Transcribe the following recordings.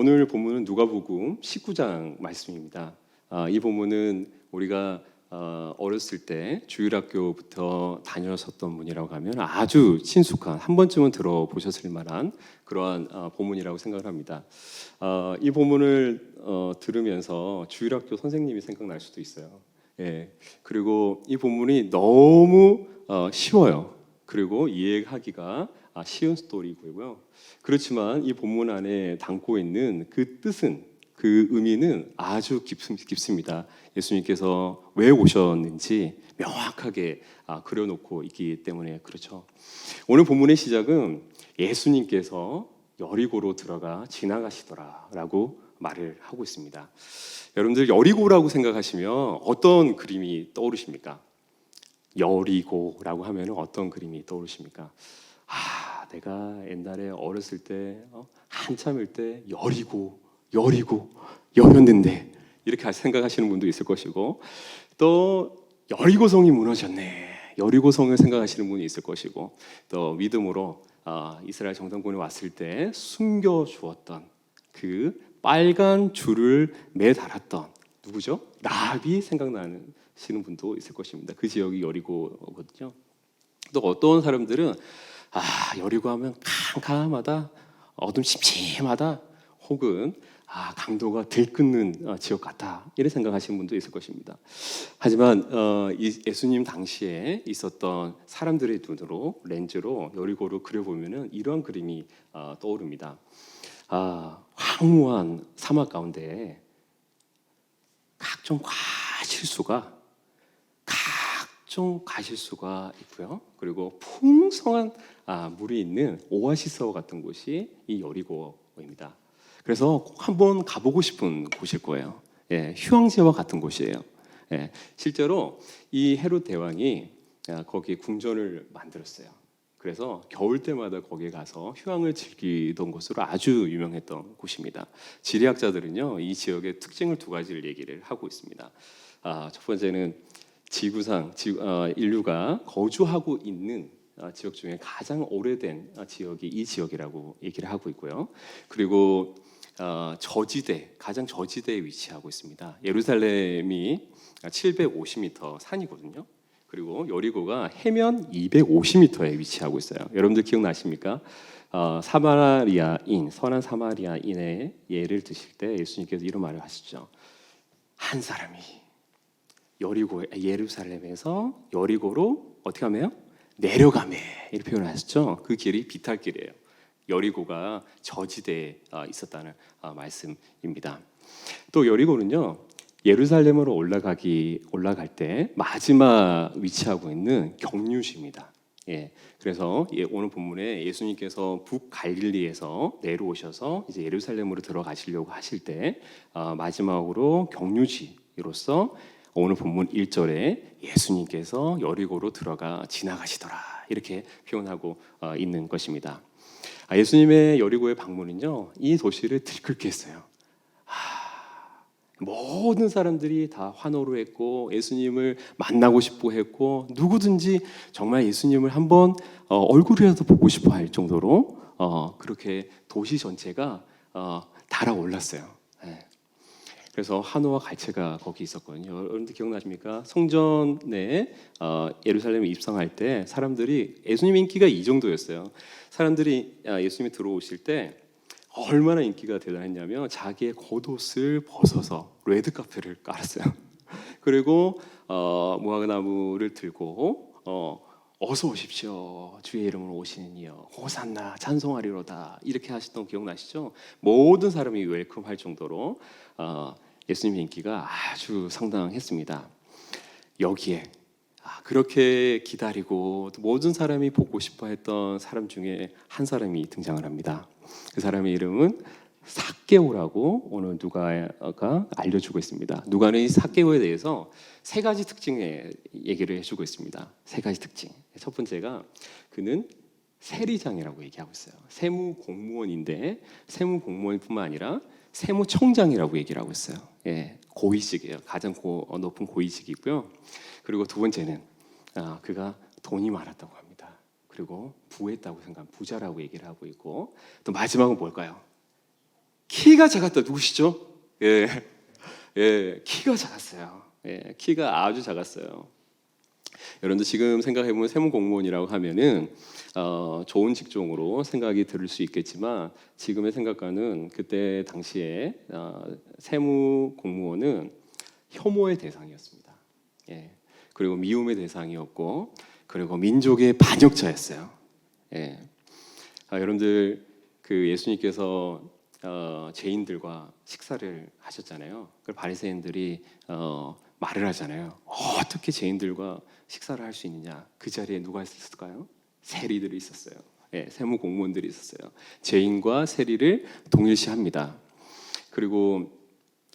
오늘 본문은 누가복음 19장 말씀입니다. 이 본문은 우리가 어렸을 때 주일학교부터 다녔었던 분이라고 하면 아주 친숙한, 한 번쯤은 들어보셨을 만한 그러한 본문이라고 생각을 합니다. 이 본문을 들으면서 주일학교 선생님이 생각날 수도 있어요. 예, 그리고 이 본문이 너무 쉬워요. 그리고 이해하기가 쉬운 스토리고요. 그렇지만 이 본문 안에 담고 있는 그 뜻은, 그 의미는 아주 깊습니다. 예수님께서 왜 오셨는지 명확하게 그려놓고 있기 때문에 그렇죠. 오늘 본문의 시작은 예수님께서 여리고로 들어가 지나가시더라라고 말을 하고 있습니다. 여러분들 여리고라고 생각하시면 어떤 그림이 떠오르십니까? 여리고라고 하면 어떤 그림이 떠오르십니까? 내가 옛날에 어렸을 때 한참일 때 여리고였는데 이렇게 생각하시는 분도 있을 것이고, 또 여리고성이 무너졌네, 여리고성을 생각하시는 분이 있을 것이고, 또 믿음으로 이스라엘 정탐꾼이 왔을 때 숨겨주었던 그 빨간 줄을 매달았던 누구죠? 라합이 생각나시는 분도 있을 것입니다. 그 지역이 여리고거든요. 또 어떤 사람들은 여리고 하면 캄캄하다, 어둠침침하다, 혹은 강도가 들끓는 지역 같다, 이렇게 생각하시는 분도 있을 것입니다. 하지만 예수님 당시에 있었던 사람들의 눈으로, 렌즈로 여리고를 그려보면 이러한 그림이 떠오릅니다. 황무한 사막 가운데 각종 가실수가 있고요. 그리고 풍성한 물이 있는 오아시스와 같은 곳이 이 여리고입니다. 그래서 꼭 한번 가보고 싶은 곳일 거예요. 예, 휴양지와 같은 곳이에요. 예, 실제로 이 헤롯 대왕이 거기 궁전을 만들었어요. 그래서 겨울 때마다 거기에 가서 휴양을 즐기던 곳으로 아주 유명했던 곳입니다. 지리학자들은요, 이 지역의 특징을 두 가지를 얘기를 하고 있습니다. 첫 번째는 지구상 인류가 거주하고 있는 지역 중에 가장 오래된 지역이 이 지역이라고 얘기를 하고 있고요. 그리고 가장 저지대에 위치하고 있습니다. 예루살렘이 750m 산이거든요. 그리고 여리고가 해면 250m에 위치하고 있어요. 여러분들 기억나십니까? 선한 사마리아인의 예를 드실 때 예수님께서 이런 말을 하시죠. 한 사람이 예루살렘에서 여리고로 어떻게 하며? 내려가매, 이렇게 표현하셨죠. 그 길이 비탈길이에요. 여리고가 저지대에 있었다는 말씀입니다. 또 여리고는요, 예루살렘으로 올라갈 때 마지막 위치하고 있는 경유지입니다. 예, 그래서 오늘 본문에 예수님께서 북갈릴리에서 내려오셔서 이제 예루살렘으로 들어가시려고 하실 때 마지막으로 경유지로서 오늘 본문 1절에 예수님께서 여리고로 들어가 지나가시더라, 이렇게 표현하고 있는 것입니다. 예수님의 여리고의 방문은요, 이 도시를 들끓게 했어요. 모든 사람들이 다 환호를 했고 예수님을 만나고 싶어 했고, 누구든지 정말 예수님을 한번 얼굴이라도 보고 싶어 할 정도로 그렇게 도시 전체가 달아올랐어요. 그래서 한우와 갈채가 거기 있었거든요. 여러분들 기억나십니까? 성전에 예루살렘에 입성할 때 사람들이, 예수님 인기가 이 정도였어요. 사람들이 예수님이 들어오실 때 얼마나 인기가 대단했냐면 자기의 겉옷을 벗어서 레드카펫을 깔았어요. 그리고 무화과나무를 들고 어서 오십시오, 주의 이름으로 오시는 이여, 호산나, 찬송하리로다, 이렇게 하시던 기억나시죠? 모든 사람이 웰컴할 정도로 예수님의 인기가 아주 상당했습니다. 여기에 그렇게 기다리고 모든 사람이 보고 싶어 했던 사람 중에 한 사람이 등장을 합니다. 그 사람의 이름은 삭개오라고 오늘 누가가 알려주고 있습니다. 누가는 이 삭개오에 대해서 세 가지 특징을 얘기를 해주고 있습니다. 세 가지 특징. 첫 번째가 그는 세리장이라고 얘기하고 있어요. 세무공무원인데 세무공무원뿐만 아니라 세무청장이라고 얘기를 하고 있어요. 예, 고위직이에요. 가장 높은 고위직이고요. 그리고 두 번째는 그가 돈이 많았다고 합니다. 그리고 부했다고 생각하면 부자라고 얘기를 하고 있고, 또 마지막은 뭘까요? 키가 작았다. 누구시죠? 예, 예, 키가 작았어요. 예, 키가 아주 작았어요. 여러분들 지금 생각해보면 세무공무원이라고 하면은 좋은 직종으로 생각이 들을 수 있겠지만 지금의 생각과는 그때 당시에 세무공무원은 혐오의 대상이었습니다. 예. 그리고 미움의 대상이었고 그리고 민족의 반역자였어요. 예. 여러분들 그 예수님께서 죄인들과 식사를 하셨잖아요. 그 바리새인들이 말을 하잖아요. 어떻게 죄인들과 식사를 할 수 있느냐? 그 자리에 누가 있었을까요? 세리들이 있었어요. 예, 세무 공무원들이 있었어요. 죄인과 세리를 동일시합니다. 그리고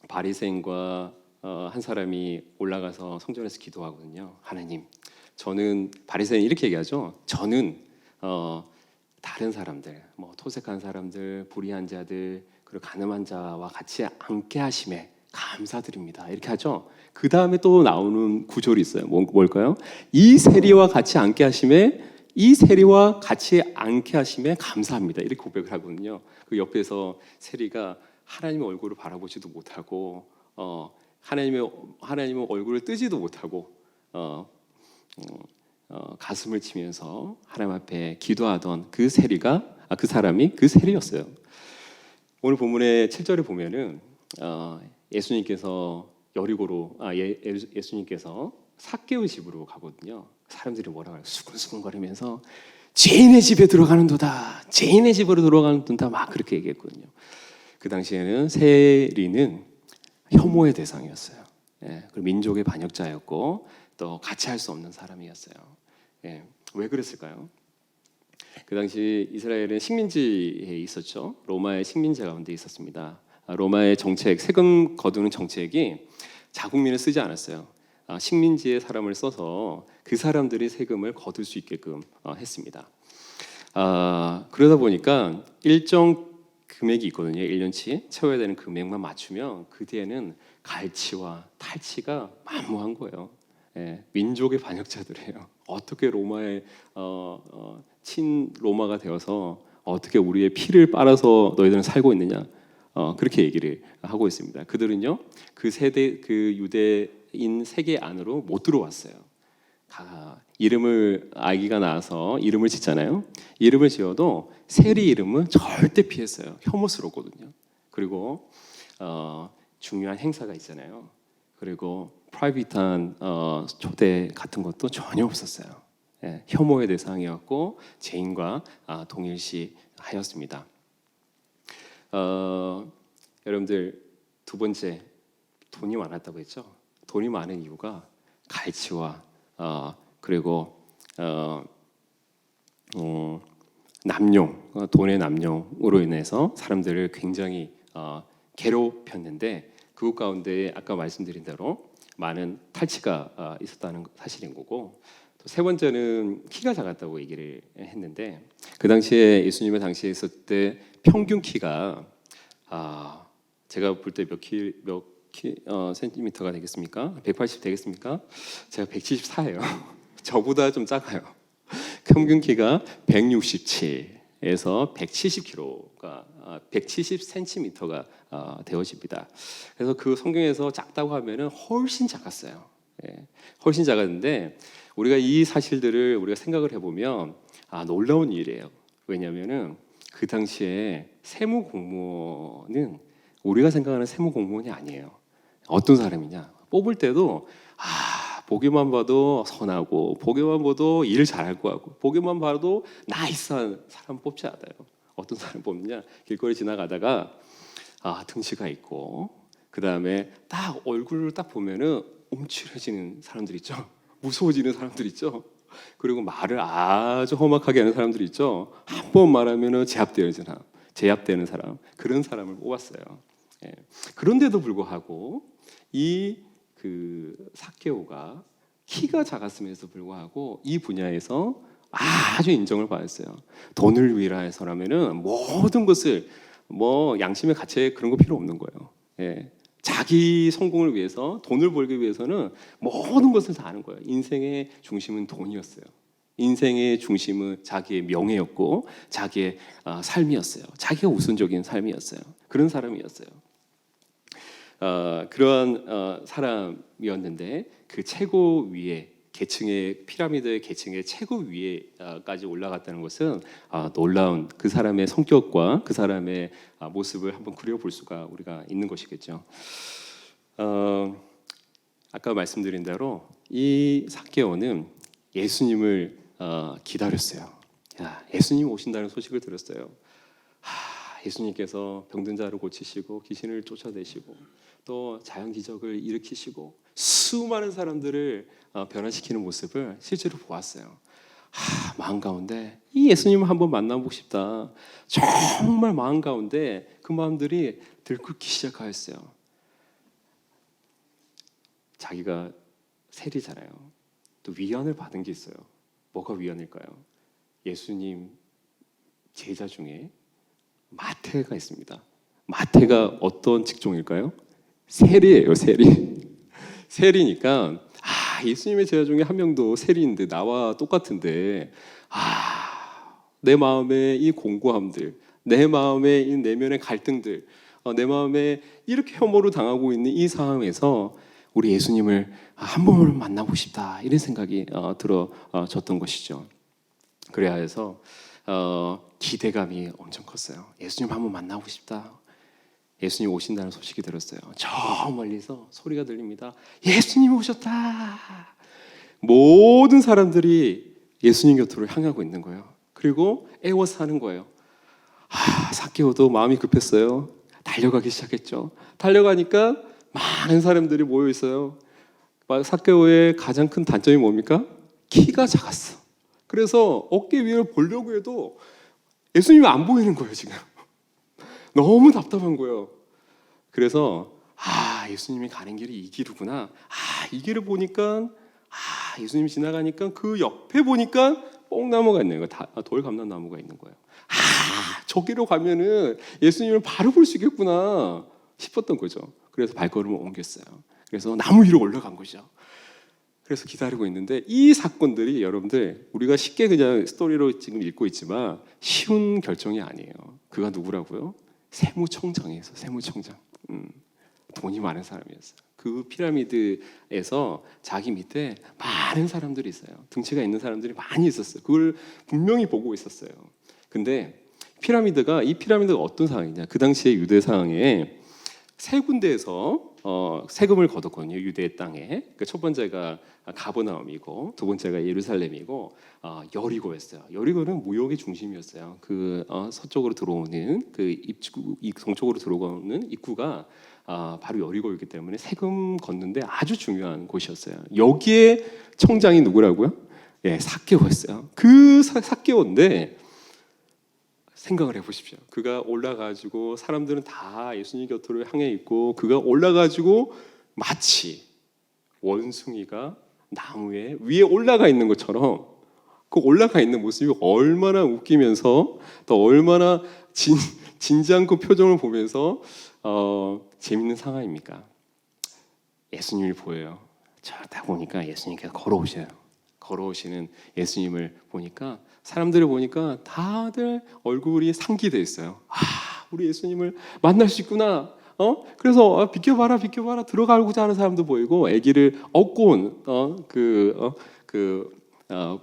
바리새인과 한 사람이 올라가서 성전에서 기도하거든요. 하나님, 저는 바리새인 이렇게 얘기하죠. 저는 다른 사람들, 뭐 토색한 사람들, 불의한 자들, 그리고 가늠한 자와 같이 앉게 하심에 감사드립니다. 이렇게 하죠. 그 다음에 또 나오는 구절이 있어요. 뭘까요? 이 세리와 같이 앉게 하심에 이 세리와 같이 앉게 하심에 감사합니다. 이렇게 고백을 하거든요. 그 옆에서 세리가 하나님의 얼굴을 바라보지도 못하고 하나님의 얼굴을 뜨지도 못하고 가슴을 치면서 하나님 앞에 기도하던 그 사람이 그 세리였어요. 오늘 본문의 7절에 보면은 예수님께서 예수님께서 삭개오의 집으로 가거든요. 사람들이 뭐라고 해요? 수근수근거리면서 죄인의 집에 들어가는도다. 죄인의 집으로 들어가는도다. 막 그렇게 얘기했거든요. 그 당시에는 세리는 혐오의 대상이었어요. 예, 그리고 민족의 반역자였고 또 같이 할 수 없는 사람이었어요. 예, 왜 그랬을까요? 그 당시 이스라엘은 식민지에 있었죠. 로마의 식민지 가운데 있었습니다. 로마의 정책, 세금 거두는 정책이 자국민을 쓰지 않았어요. 식민지의 사람을 써서 그 사람들이 세금을 거둘 수 있게끔 했습니다. 그러다 보니까 일정 금액이 있거든요. 1년치 채워야 되는 금액만 맞추면 그 뒤에는 갈치와 탈취가 만무한 거예요. 예, 민족의 반역자들이에요. 어떻게 로마의 친 로마가 되어서 어떻게 우리의 피를 빨아서 너희들은 살고 있느냐? 그렇게 얘기를 하고 있습니다. 그들은요, 그 유대인 세계 안으로 못 들어왔어요. 이름을 아기가 낳아서 이름을 짓잖아요. 이름을 지어도 세리 이름은 절대 피했어요. 혐오스럽거든요. 그리고 중요한 행사가 있잖아요. 그리고 프라이빗한 초대 같은 것도 전혀 없었어요. 예, 혐오의 대상이었고 죄인과 동일시하였습니다. 여러분들 두 번째 돈이 많았다고 했죠. 돈이 많은 이유가 갈취와 그리고 남용, 돈의 남용으로 인해서 사람들을 굉장히 괴롭혔는데 그것 가운데 아까 말씀드린 대로 많은 탈취가 있었다는 사실인 거고 또 세 번째는 키가 작았다고 얘기를 했는데 그 당시에 예수님의 당시에 있을 때 평균 키가 제가 볼 때 몇 센티미터가 되겠습니까? 180 되겠습니까? 제가 174예요. 저보다 좀 작아요. 평균 키가 167에서 170kg가 170cm가 되어집니다. 그래서 그 성경에서 작다고 하면은 훨씬 작았어요. 예, 훨씬 작았는데 우리가 이 사실들을 우리가 생각을 해보면 놀라운 일이에요. 왜냐하면은 그 당시에 세무 공무원은 우리가 생각하는 세무 공무원이 아니에요. 어떤 사람이냐? 뽑을 때도 보기만 봐도 선하고 보기만 봐도 일 잘할 것 같고 보기만 봐도 나이스한 사람 뽑지 않아요. 어떤 사람 뽑느냐? 길거리 지나가다가 등치가 있고 그 다음에 딱 얼굴을 딱 보면은 움츠려지는 사람들 있죠. 무서워지는 사람들 있죠. 그리고 말을 아주 험악하게 하는 사람들 있죠. 한 번 말하면은 제압되는 사람 그런 사람을 뽑았어요. 예. 그런데도 불구하고 삭개오가 키가 작았음에도 불구하고 이 분야에서 아주 인정을 받았어요. 돈을 위하여서라면은 모든 것을 양심의 가책 그런 거 필요 없는 거예요. 예. 자기 성공을 위해서 돈을 벌기 위해서는 모든 것을 다 하는 거예요. 인생의 중심은 돈이었어요. 인생의 중심은 자기의 명예였고 자기의 삶이었어요. 자기가 우선적인 삶이었어요. 그런 사람이었어요. 그러한 사람이었는데 그 최고 위에 계층의 피라미드의 계층의 최고 위에까지 올라갔다는 것은 놀라운 그 사람의 성격과 그 사람의 모습을 한번 그려볼 수가 우리가 있는 것이겠죠. 아까 말씀드린 대로 이 삭개오는 예수님을 기다렸어요. 예수님 오신다는 소식을 들었어요. 예수님께서 병든 자를 고치시고 귀신을 쫓아내시고 또 자연 기적을 일으키시고 수많은 사람들을 변화시키는 모습을 실제로 보았어요. 마음 가운데 이 예수님을 한번 만나보고 싶다. 정말 마음 가운데 그 마음들이 들끓기 시작하였어요. 자기가 세리잖아요. 또 위안을 받은 게 있어요. 뭐가 위안일까요? 예수님 제자 중에 마태가 있습니다. 마태가 어떤 직종일까요? 세리예요, 세리. 세리니까 예수님의 제자 중에 한 명도 세리인데 나와 똑같은데 내 마음의 이 공고함들, 내 마음의 이 내면의 갈등들, 내 마음에 이렇게 혐오를 당하고 있는 이 상황에서 우리 예수님을 한 번만 만나고 싶다 이런 생각이 들어졌던 것이죠. 그래야 해서 기대감이 엄청 컸어요. 예수님 한번 만나고 싶다. 예수님 오신다는 소식이 들었어요. 저 멀리서 소리가 들립니다. 예수님 오셨다. 모든 사람들이 예수님 곁으로 향하고 있는 거예요. 그리고 애워서 하는 거예요. 삭개오도 마음이 급했어요. 달려가기 시작했죠. 달려가니까 많은 사람들이 모여 있어요. 삭개오의 가장 큰 단점이 뭡니까? 키가 작았어. 그래서 어깨 위를 보려고 해도 예수님이 안 보이는 거예요, 지금. 너무 답답한 거예요. 그래서 예수님이 가는 길이 이 길이구나. 이 길을 보니까 예수님이 지나가니까 그 옆에 보니까 뽕나무가 있는 거예요. 돌 감난 나무가 있는 거예요. 저기로 가면은 예수님을 바로 볼 수 있겠구나 싶었던 거죠. 그래서 발걸음을 옮겼어요. 그래서 나무 위로 올라간 거죠. 그래서 기다리고 있는데 이 사건들이 여러분들 우리가 쉽게 그냥 스토리로 지금 읽고 있지만 쉬운 결정이 아니에요. 그가 누구라고요? 세무총장이에요. 세무총장. 돈이 많은 사람이었어요. 그 피라미드에서 자기 밑에 많은 사람들이 있어요. 등치가 있는 사람들이 많이 있었어요. 그걸 분명히 보고 있었어요. 근데 이 피라미드가 어떤 상황이냐? 그 당시에 유대 상황에 세 군데에서 세금을 걷었거든요. 유대의 땅에. 그러니까 첫 번째가 가버나움이고 두 번째가 예루살렘이고 여리고였어요. 여리고는 무역의 중심이었어요. 그 서쪽으로 들어오는 그 동쪽으로 들어오는 입구가 바로 여리고였기 때문에 세금 걷는데 아주 중요한 곳이었어요. 여기에 청장이 누구라고요? 삭개오였어요. 그 삭개오인데 생각을 해보십시오. 그가 올라가지고 사람들은 다 예수님 곁으로 향해 있고 그가 올라가지고 마치 원숭이가 나무에 위에 올라가 있는 것처럼 그 올라가 있는 모습이 얼마나 웃기면서 또 얼마나 진지한 그 표정을 보면서 재밌는 상황입니까? 예수님이 보여요. 딱 보니까 예수님께서 걸어오시는 예수님을 보니까 사람들을 보니까 다들 얼굴이 상기돼 있어요. 우리 예수님을 만날 수 있구나. 그래서 비켜봐라 들어가고자 하는 사람도 보이고 아기를 업고 온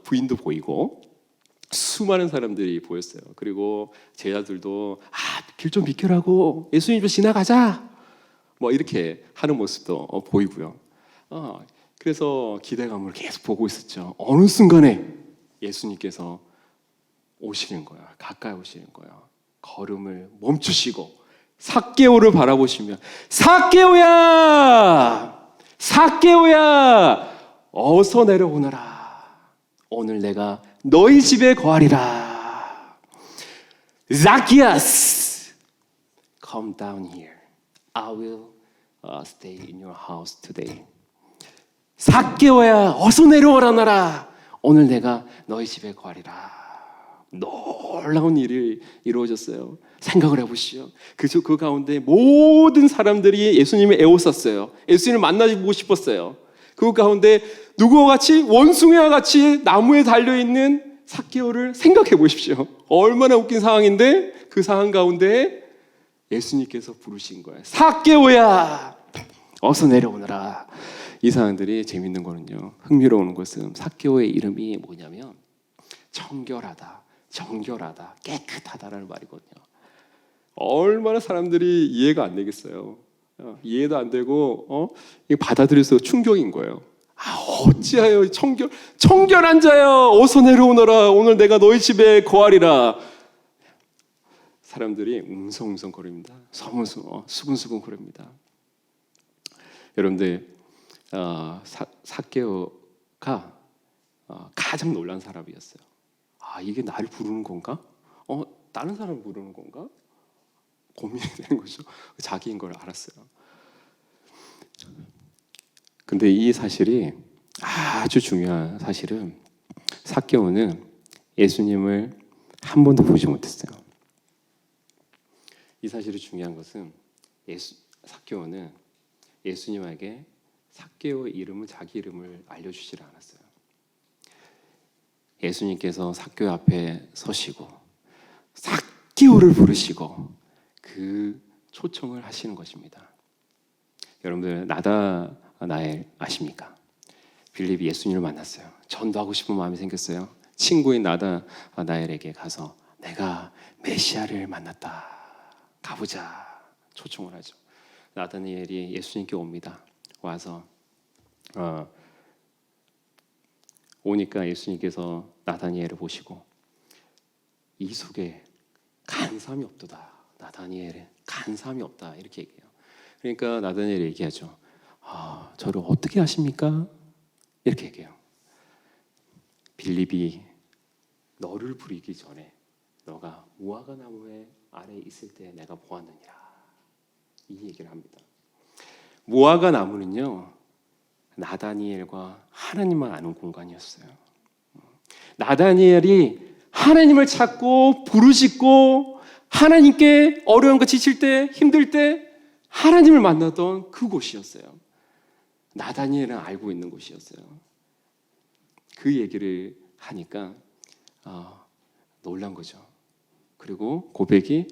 부인도 보이고 수많은 사람들이 보였어요. 그리고 제자들도 길 좀 비켜라고 예수님 좀 지나가자 뭐 이렇게 하는 모습도 보이고요. 그래서 기대감으로 계속 보고 있었죠. 어느 순간에 예수님께서 오시는 거야. 가까이 오시는 거야. 걸음을 멈추시고 삭개오를 바라보시며 삭개오야 어서 내려오너라. 오늘 내가 너희 집에 거하리라. Zacchaeus, come down here. I will stay in your house today. 삭개오야 어서 내려오라나라. 오늘 내가 너희 집에 거하리라. 놀라운 일이 이루어졌어요. 생각을 해보시죠. 그 가운데 모든 사람들이 예수님을 애워쌌어요. 예수님을 만나보고 싶었어요. 그 가운데 누구와 같이 원숭이와 같이 나무에 달려있는 삭개오를 생각해 보십시오. 얼마나 웃긴 상황인데 그 상황 가운데 예수님께서 부르신 거예요. 삭개오야, 어서 내려오너라. 이 사람들이 재밌는 거는요, 흥미로운 것은 삭개오의 이름이 뭐냐면 청결하다, 정결하다, 깨끗하다라는 말이거든요. 얼마나 사람들이 이해가 안 되겠어요. 이해도 안 되고 이거 받아들여서 충격인 거예요. 어찌하여 청결한 자여 어서 내려오너라. 오늘 내가 너희 집에 거하리라. 사람들이 웅성웅성거립니다. 수근수근 거립니다. 여러분들, 삭개오가 가장 놀란 사람이었어요. 이게 나를 부르는 건가? 다른 사람 부르는 건가? 고민이 되는 거죠. 자기인 걸 알았어요. 근데 이 사실이 아주 중요한 사실은, 삭개오는 예수님을 한 번도 보지 못했어요. 이 사실이 중요한 것은 삭개오는 예수님에게 삭개오의 이름을, 자기 이름을 알려주지 않았어요. 예수님께서 삭개오 앞에 서시고 삭개오를 부르시고 그 초청을 하시는 것입니다. 여러분들, 나다나엘 아십니까? 빌립이 예수님을 만났어요. 전도하고 싶은 마음이 생겼어요. 친구인 나다나엘에게 가서 내가 메시아를 만났다, 가보자, 초청을 하죠. 나다나엘이 예수님께 옵니다. 와서 오니까 예수님께서 나다니엘을 보시고 이 속에 간사함이 없도다. 나다니엘에 간사함이 없다, 이렇게 얘기해요. 그러니까 나다니엘이 얘기하죠. 저를 어떻게 아십니까? 이렇게 얘기해요. 빌립이 너를 부르기 전에 너가 무화과 나무의 아래에 있을 때 내가 보았느니라, 이 얘기를 합니다. 무화과 나무는요, 나다니엘과 하나님만 아는 공간이었어요. 나다니엘이 하나님을 찾고 부르짖고 하나님께 어려운 거 지칠 때, 힘들 때 하나님을 만나던 그곳이었어요. 나다니엘은 알고 있는 곳이었어요. 그 얘기를 하니까 놀란 거죠. 그리고 고백이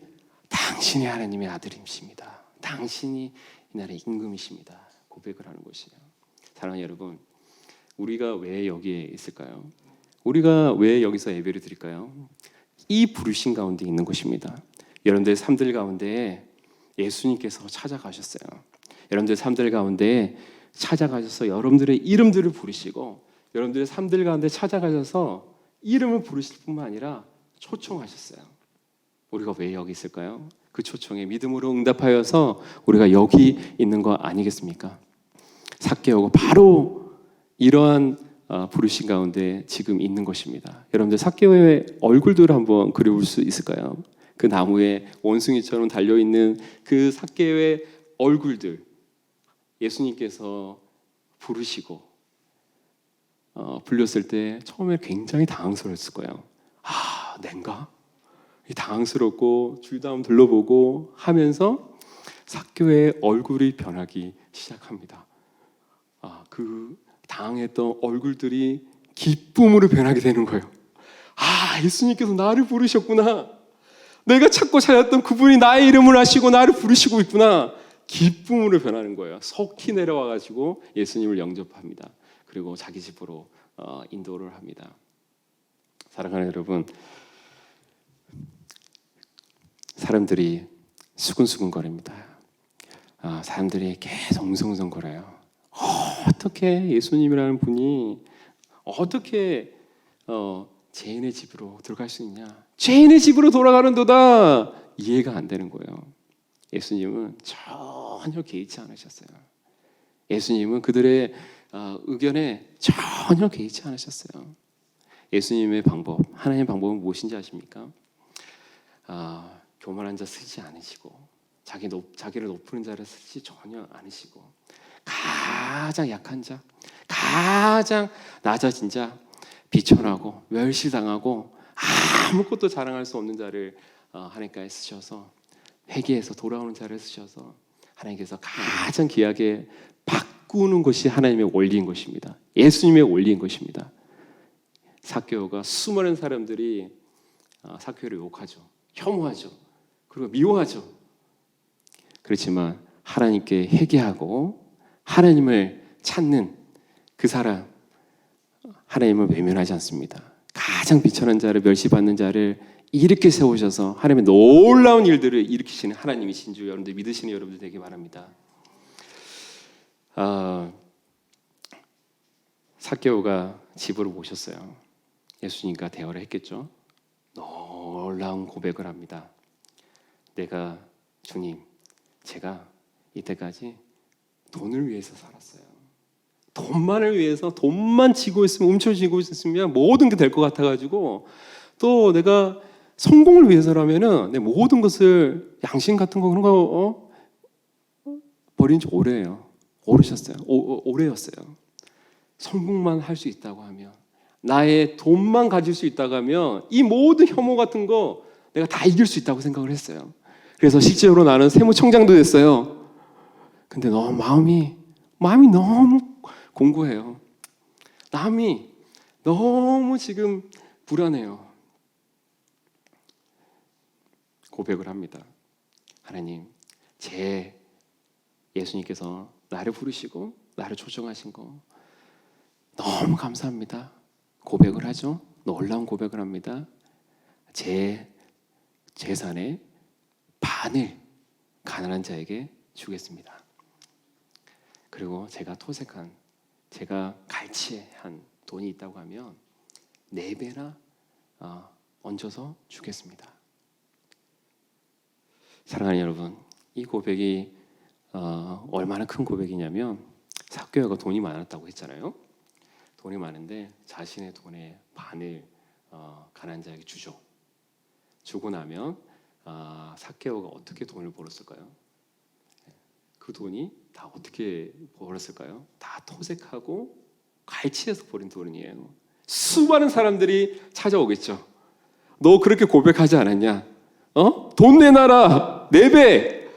당신이 하나님의 아들이십니다. 당신이 이 나라의 임금이십니다. 고백을 하는 것이에요. 사랑하는 여러분, 우리가 왜 여기에 있을까요? 우리가 왜 여기서 예배를 드릴까요? 이 부르심 가운데 있는 것입니다. 여러분들의 삶들 가운데 예수님께서 찾아가셨어요. 여러분들의 삶들 가운데 찾아가셔서 여러분들의 이름들을 부르시고 여러분들의 삶들 가운데 찾아가셔서 이름을 부르실 뿐만 아니라 초청하셨어요. 우리가 왜 여기 있을까요? 그 초청에 믿음으로 응답하여서 우리가 여기 있는 거 아니겠습니까? 삭개오가 바로 이러한 부르심 가운데 지금 있는 것입니다. 여러분들, 삭개오의 얼굴들을 한번 그려볼 수 있을까요? 그 나무에 원숭이처럼 달려있는 그 삭개오의 얼굴들, 예수님께서 부르시고 불렸을 때 처음에 굉장히 당황스러웠을 거예요. 낸가? 당황스럽고 주위도 한번 둘러보고 하면서 삭개오의 얼굴이 변하기 시작합니다. 그 당황했던 얼굴들이 기쁨으로 변하게 되는 거예요. 예수님께서 나를 부르셨구나. 내가 찾고 찾았던 그분이 나의 이름을 아시고 나를 부르시고 있구나. 기쁨으로 변하는 거예요. 속히 내려와가지고 예수님을 영접합니다. 그리고 자기 집으로 인도를 합니다. 사랑하는 여러분, 사람들이 수근수근거립니다. 사람들이 계속 웅성웅성거려요. 어떻게 예수님이라는 분이 어떻게 죄인의 집으로 들어갈 수 있냐? 죄인의 집으로 돌아가는도다. 이해가 안 되는 거예요. 예수님은 전혀 개의치 않으셨어요. 예수님은 그들의 의견에 전혀 개의치 않으셨어요. 예수님의 방법, 하나님의 방법은 무엇인지 아십니까? 교만한 자 쓰지 않으시고 자기를 높이는 자를 쓰지 전혀 않으시고 가장 약한 자, 가장 낮아진 자, 비천하고 멸시당하고 아무것도 자랑할 수 없는 자를 하나님께 쓰셔서 회개해서 돌아오는 자를 쓰셔서 하나님께서 가장 귀하게 바꾸는 것이 하나님의 원리인 것입니다. 예수님의 원리인 것입니다. 삭개오가 수많은 사람들이 삭개오를 욕하죠. 혐오하죠. 그리고 미워하죠. 그렇지만 하나님께 회개하고 하나님을 찾는 그 사람, 하나님을 외면하지 않습니다. 가장 비천한 자를, 멸시받는 자를 이렇게 세우셔서 하나님의 놀라운 일들을 일으키시는 하나님이신 줄 여러분들 믿으시는 여러분들 되기 바랍니다. 삭개오가 집으로 모셨어요. 예수님과 대화를 했겠죠. 놀라운 고백을 합니다. 내가 주님, 제가 이때까지 돈을 위해서 살았어요. 돈만을 위해서, 돈만 쥐고 있으면, 움켜쥐고 있으면 모든 게 될 것 같아가지고, 또 내가 성공을 위해서라면은 내 모든 것을, 양심 같은 거 그런 거 버린 지 오래예요. 오래셨어요. 오래였어요. 성공만 할 수 있다고 하면, 나의 돈만 가질 수 있다고 하면 이 모든 혐오 같은 거 내가 다 이길 수 있다고 생각을 했어요. 그래서 실제로 나는 세무청장도 됐어요. 근데 너무 마음이 너무 공고해요. 마음이 너무 지금 불안해요. 고백을 합니다. 하나님, 제 예수님께서 나를 부르시고 나를 초청하신 거 너무 감사합니다. 고백을 하죠. 놀라운 고백을 합니다. 제 재산의 반을 가난한 자에게 주겠습니다. 그리고 제가 토색한, 제가 갈취한 돈이 있다고 하면 4배나 얹어서 주겠습니다. 사랑하는 여러분, 이 고백이 얼마나 큰 고백이냐면, 삭개오가 돈이 많았다고 했잖아요. 돈이 많은데 자신의 돈의 반을 가난한 자에게 주죠. 주고 나면 삭개오가 어떻게 돈을 벌었을까요? 그 돈이 다 어떻게 벌었을까요? 다 토색하고 갈취해서 버린 돈이에요. 수많은 사람들이 찾아오겠죠. 너 그렇게 고백하지 않았냐? 돈 내놔라! 4배!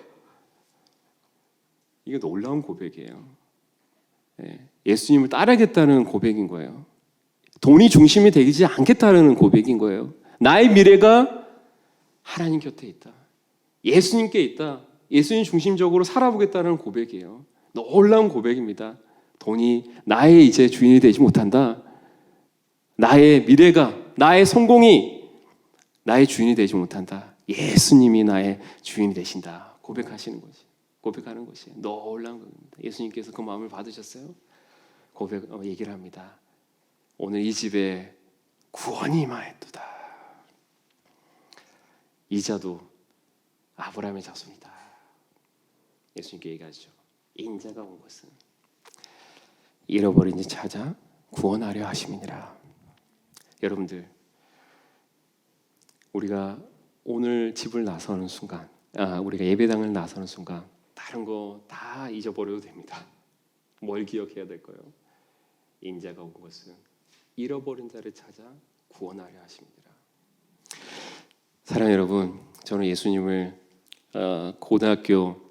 이게 놀라운 고백이에요. 예수님을 따르겠다는 고백인 거예요. 돈이 중심이 되지 않겠다는 고백인 거예요. 나의 미래가 하나님 곁에 있다. 예수님께 있다. 예수님 중심적으로 살아보겠다는 고백이에요. 놀라운 고백입니다. 돈이 나의 이제 주인이 되지 못한다. 나의 미래가, 나의 성공이 나의 주인이 되지 못한다. 예수님이 나의 주인이 되신다. 고백하시는 것이, 고백하는 것이 놀라운 겁니다. 예수님께서 그 마음을 받으셨어요. 얘기를 합니다. 오늘 이 집에 구원이 임하였도다. 이자도 아브라함의 자손이다. 예수님께 얘기하죠. 인자가 온 것은 잃어버린 자 찾아 구원하려 하심이니라. 여러분들, 우리가 오늘 집을 나서는 순간, 우리가 예배당을 나서는 순간 다른 거 다 잊어버려도 됩니다. 뭘 기억해야 될까요? 인자가 온 것은 잃어버린 자를 찾아 구원하려 하십니다. 사랑하는 여러분, 저는 예수님을 고등학교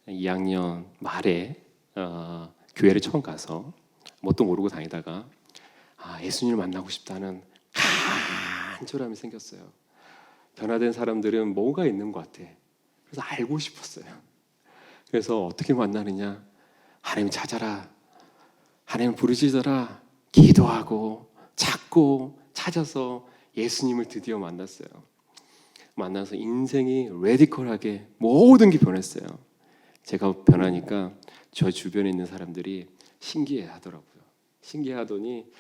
2학년 말에 교회를 처음 가서 뭣도 모르고 다니다가 예수님을 만나고 싶다는 간절함이 생겼어요. 변화된 사람들은 뭐가 있는 것 같아. 그래서 알고 싶었어요. 그래서 어떻게 만나느냐? 하나님 찾아라. 하나님 부르시더라. 기도하고 찾고 찾아서 예수님을 드디어 만났어요. 만나서 인생이 레디컬하게 모든 게 변했어요. 제가 변하니까 저 주변에 있는 사람들이 신기해하더라고요. 신기하더니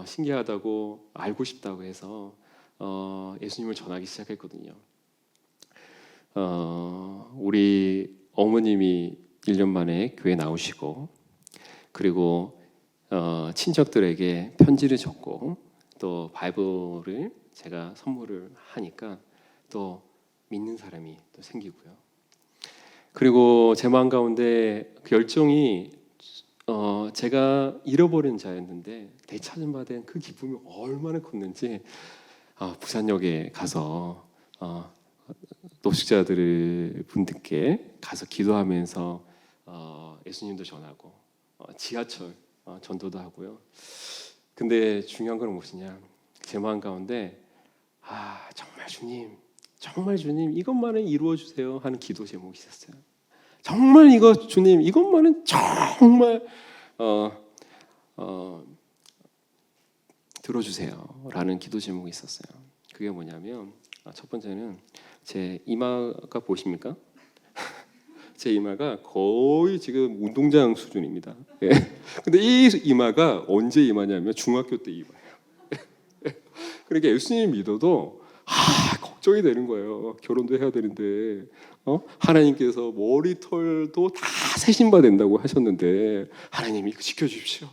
신기하다고 알고 싶다고 해서 예수님을 전하기 시작했거든요. 우리 어머님이 1년 만에 교회 나오시고, 그리고 친척들에게 편지를 적고, 또 바이블을 제가 선물을 하니까 또 믿는 사람이 또 생기고요. 그리고 제 마음 가운데 그 열정이 제가 잃어버린 자였는데 되찾음받은 그 기쁨이 얼마나 컸는지 부산역에 가서 노숙자들 분들께 가서 기도하면서 예수님도 전하고 지하철 전도도 하고요. 근데 중요한 건 무엇이냐? 제 마음 가운데 정말 주님 이것만은 이루어 주세요 하는 기도 제목이 있었어요. 정말 이거 주님 이것만은 정말 들어주세요라는 기도 제목이 있었어요. 그게 뭐냐면 첫 번째는 제 이마가 보십니까? 제 이마가 거의 지금 운동장 수준입니다. 예. 근데 이 이마가 언제 이마냐면 중학교 때 이마예요. 그러니까 예수님 믿어도 걱정이 되는 거예요. 결혼도 해야 되는데 하나님께서 머리털도 다 세신바 된다고 하셨는데 하나님 이거 지켜주십시오.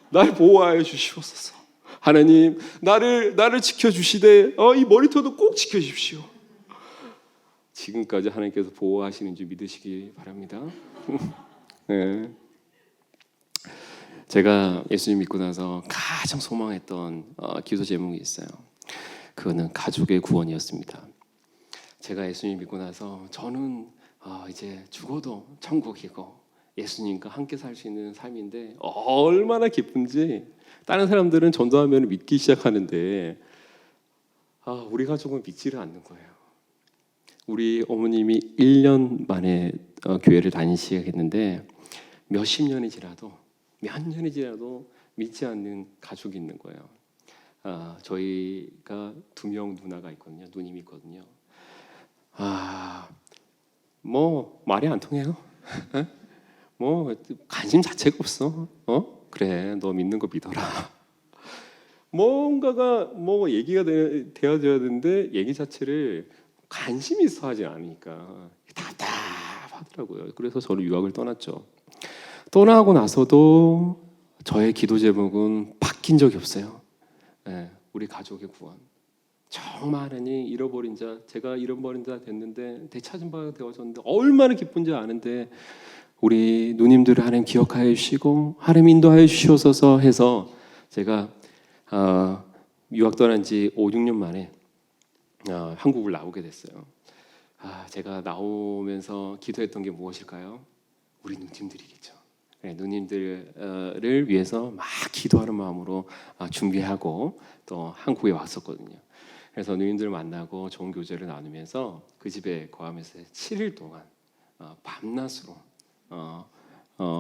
날 보호하여 주시옵소서. 하나님 나를 지켜주시되 이 머리털도 꼭 지켜주십시오. 지금까지 하나님께서 보호하시는지 믿으시기 바랍니다. 네. 제가 예수님 믿고 나서 가장 소망했던 기도 제목이 있어요. 그거는 가족의 구원이었습니다. 제가 예수님 믿고 나서 저는 이제 죽어도 천국이고 예수님과 함께 살 수 있는 삶인데 얼마나 기쁜지. 다른 사람들은 전도하면 믿기 시작하는데 우리 가족은 믿지를 않는 거예요. 우리 어머님이 1년 만에 교회를 다니시겠는데 몇십 년이 지나도 몇 년이 지나도 믿지 않는 가족이 있는 거예요. 저희가 2명 누나가 있거든요. 누님이 있거든요. 뭐 말이 안 통해요. 뭐 관심 자체가 없어. 그래, 너 믿는 거 믿어라. 뭔가가 뭐 얘기가 되어져야 되는데 얘기 자체를 관심이 있어 하지 않으니까 답답하더라고요. 그래서 저는 유학을 떠났죠. 떠나고 나서도 저의 기도 제목은 바뀐 적이 없어요. 네, 우리 가족의 구원. 정말 하나님 잃어버린 자, 제가 잃어버린 자 됐는데 되찾은 바가 되어졌는데 얼마나 기쁜지 아는데 우리 누님들을 하나님 기억하여 주시고 하나님 인도하여 주시옵소서 해서 제가 유학 떠난 지 5, 6년 만에 한국을 나오게 됐어요. 제가 나오면서 기도했던 게 무엇일까요? 우리 누님들이겠죠. 네, 누님들을 위해서 막 기도하는 마음으로 준비하고 또 한국에 왔었거든요. 그래서 누님들 만나고 좋은 교제를 나누면서 그 집에 거하면서 7일 동안 밤낮으로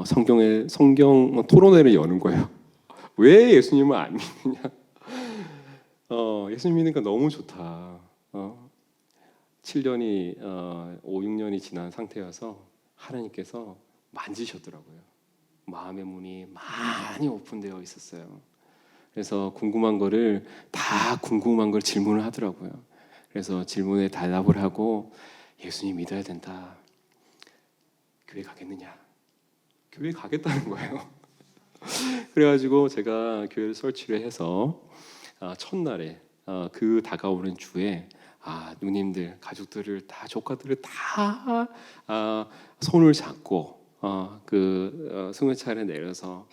성경 토론회를 여는 거예요. 왜 예수님을 안 믿느냐? 예수님 믿으니까 너무 좋다. 7년이 5, 6년이 지난 상태여서 하나님께서 만지셨더라고요. 마음의 문이 많이 오픈되어 있었어요. 그래서 궁금한 걸 질문을 하더라고요. 그래서 질문에 대답을 하고 예수님 믿어야 된다. 교회 가겠느냐? 교회 가겠다는 거예요. 그래가지고 제가 교회를 설치를 해서 첫날에 그 다가오는 주에 누님들, 가족들을 다 조카들을 다 손을 잡고 승용차를 내려서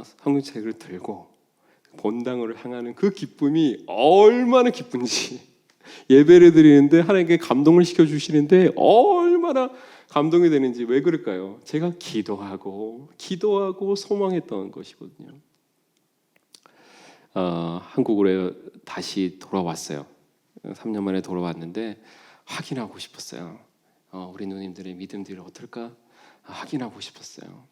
성경책을 들고 본당으로 향하는 그 기쁨이 얼마나 기쁜지 예배를 드리는데 하나님께 감동을 시켜주시는데 얼마나 감동이 되는지. 왜 그럴까요? 제가 기도하고 소망했던 것이거든요. 한국으로 다시 돌아왔어요. 3년 만에 돌아왔는데 확인하고 싶었어요. 우리 누님들의 믿음들이 어떨까 확인하고 싶었어요.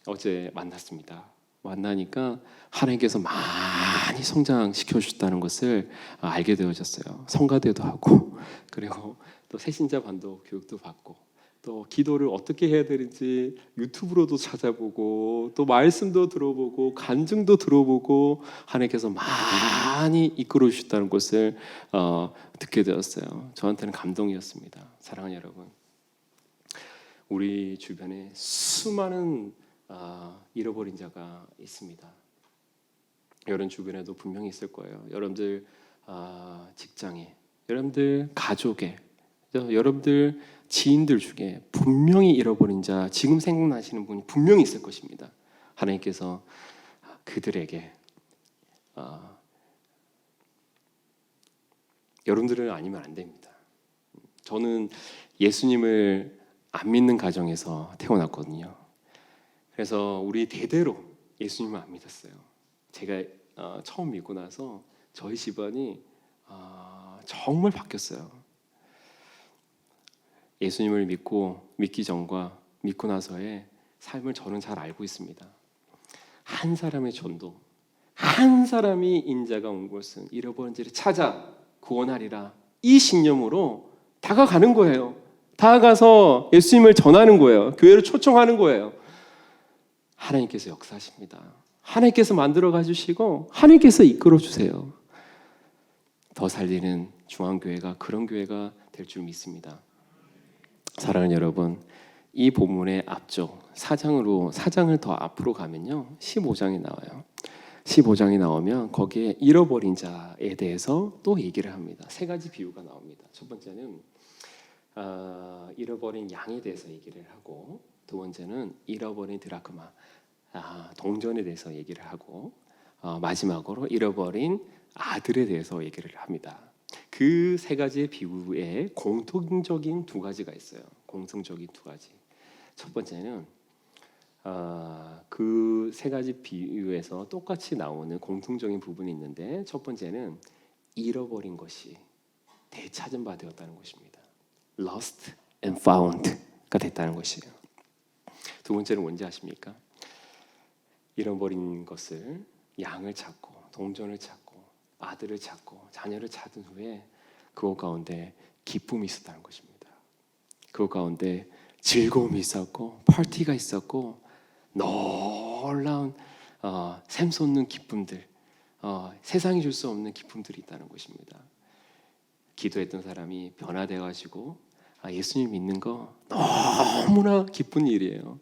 어제 만났습니다. 만나니까 하나님께서 많이 성장시켜 주셨다는 것을 알게 되어졌어요. 성가대도 하고 그리고 또 새신자 반도 교육도 받고 또 기도를 어떻게 해야 되는지 유튜브로도 찾아보고 또 말씀도 들어보고 간증도 들어보고 하나님께서 많이 이끌어 주셨다는 것을 듣게 되었어요. 저한테는 감동이었습니다. 사랑하는 여러분, 우리 주변에 수많은 잃어버린 자가 있습니다. 여러분 주변에도 분명히 있을 거예요. 여러분들 직장에, 여러분들 가족에, 여러분들 지인들 중에 분명히 잃어버린 자, 지금 생각나시는 분이 분명히 있을 것입니다. 하나님께서 그들에게 여러분들은 아니면 안 됩니다. 저는 예수님을 안 믿는 가정에서 태어났거든요. 그래서 우리 대대로 예수님을 안 믿었어요. 제가 처음 믿고 나서 저희 집안이 정말 바뀌었어요. 예수님을 믿기 전과 믿고 나서의 삶을 저는 잘 알고 있습니다. 한 사람의 전도, 한 사람이 인자가 온 곳은 잃어버린 자를 찾아 구원하리라, 이 신념으로 다가가는 거예요. 다가가서 예수님을 전하는 거예요. 교회를 초청하는 거예요. 하나님께서 역사하십니다. 하나님께서 만들어 가주시고 하나님께서 이끌어 주세요. 더 살리는 중앙교회가 그런 교회가 될 줄 믿습니다. 사랑하는 여러분, 이 본문의 앞쪽 4장을 더 앞으로 가면요, 15장이 나와요. 15장이 나오면 거기에 잃어버린 자에 대해서 또 얘기를 합니다. 세 가지 비유가 나옵니다. 첫 번째는 잃어버린 양에 대해서 얘기를 하고, 두 번째는 잃어버린 드라크마, 동전에 대해서 얘기를 하고, 마지막으로 잃어버린 아들에 대해서 얘기를 합니다. 그 세 가지의 비유에 공통적인 두 가지가 있어요. 공통적인 두 가지. 첫 번째는 그 세 가지 비유에서 똑같이 나오는 공통적인 부분이 있는데, 첫 번째는 잃어버린 것이 되찾은 바 되었다는 것입니다. Lost and found가 됐다는 것이에요. 두 번째는 뭔지 아십니까? 잃어버린 것을, 양을 찾고 동전을 찾고 아들을 찾고 자녀를 찾은 후에 그것 가운데 기쁨이 있었다는 것입니다. 그것 가운데 즐거움이 있었고 파티가 있었고 놀라운 샘솟는 기쁨들, 세상이 줄 수 없는 기쁨들이 있다는 것입니다. 기도했던 사람이 변화되어가지고 예수님 믿는 거 너무나 기쁜 일이에요.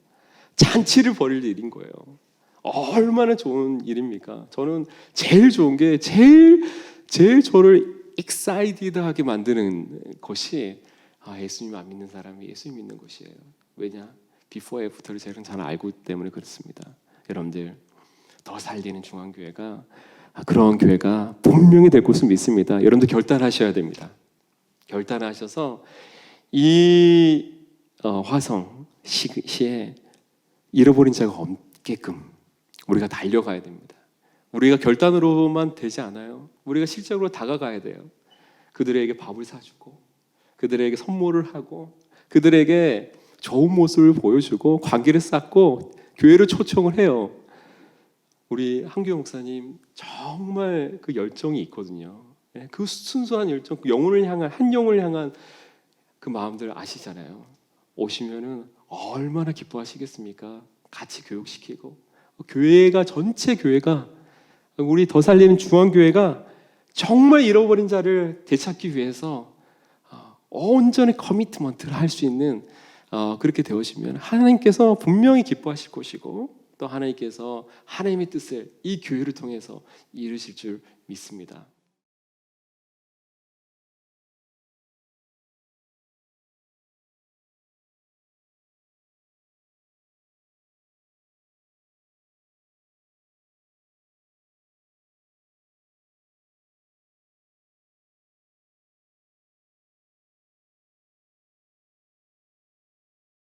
잔치를 벌일 일인 거예요. 얼마나 좋은 일입니까? 저는 제일 좋은 게 제일 저를 excited하게 만드는 것이 예수님 안 믿는 사람이 예수님 믿는 것이에요. 왜냐? before after를 저는 잘 알고 있기 때문에 그렇습니다. 여러분들, 더 살리는 중앙교회가 그런 교회가 분명히 될 것을 믿습니다. 여러분들 결단하셔야 됩니다. 결단하셔서 이 화성 시에 잃어버린 자가 없게끔 우리가 달려가야 됩니다. 우리가 결단으로만 되지 않아요. 우리가 실제로 다가가야 돼요. 그들에게 밥을 사주고 그들에게 선물을 하고 그들에게 좋은 모습을 보여주고 관계를 쌓고 교회를 초청을 해요. 우리 한규영 목사님 정말 그 열정이 있거든요. 그 순수한 열정, 그 영혼을 향한, 한 영혼을 향한 그 마음들 아시잖아요. 오시면은 얼마나 기뻐하시겠습니까? 같이 교육시키고 교회가, 전체 교회가, 우리 더 살리는 중앙교회가 정말 잃어버린 자를 되찾기 위해서 온전히 커미트먼트를 할 수 있는 그렇게 되어지면 하나님께서 분명히 기뻐하실 것이고 또 하나님께서 하나님의 뜻을 이 교회를 통해서 이루실 줄 믿습니다.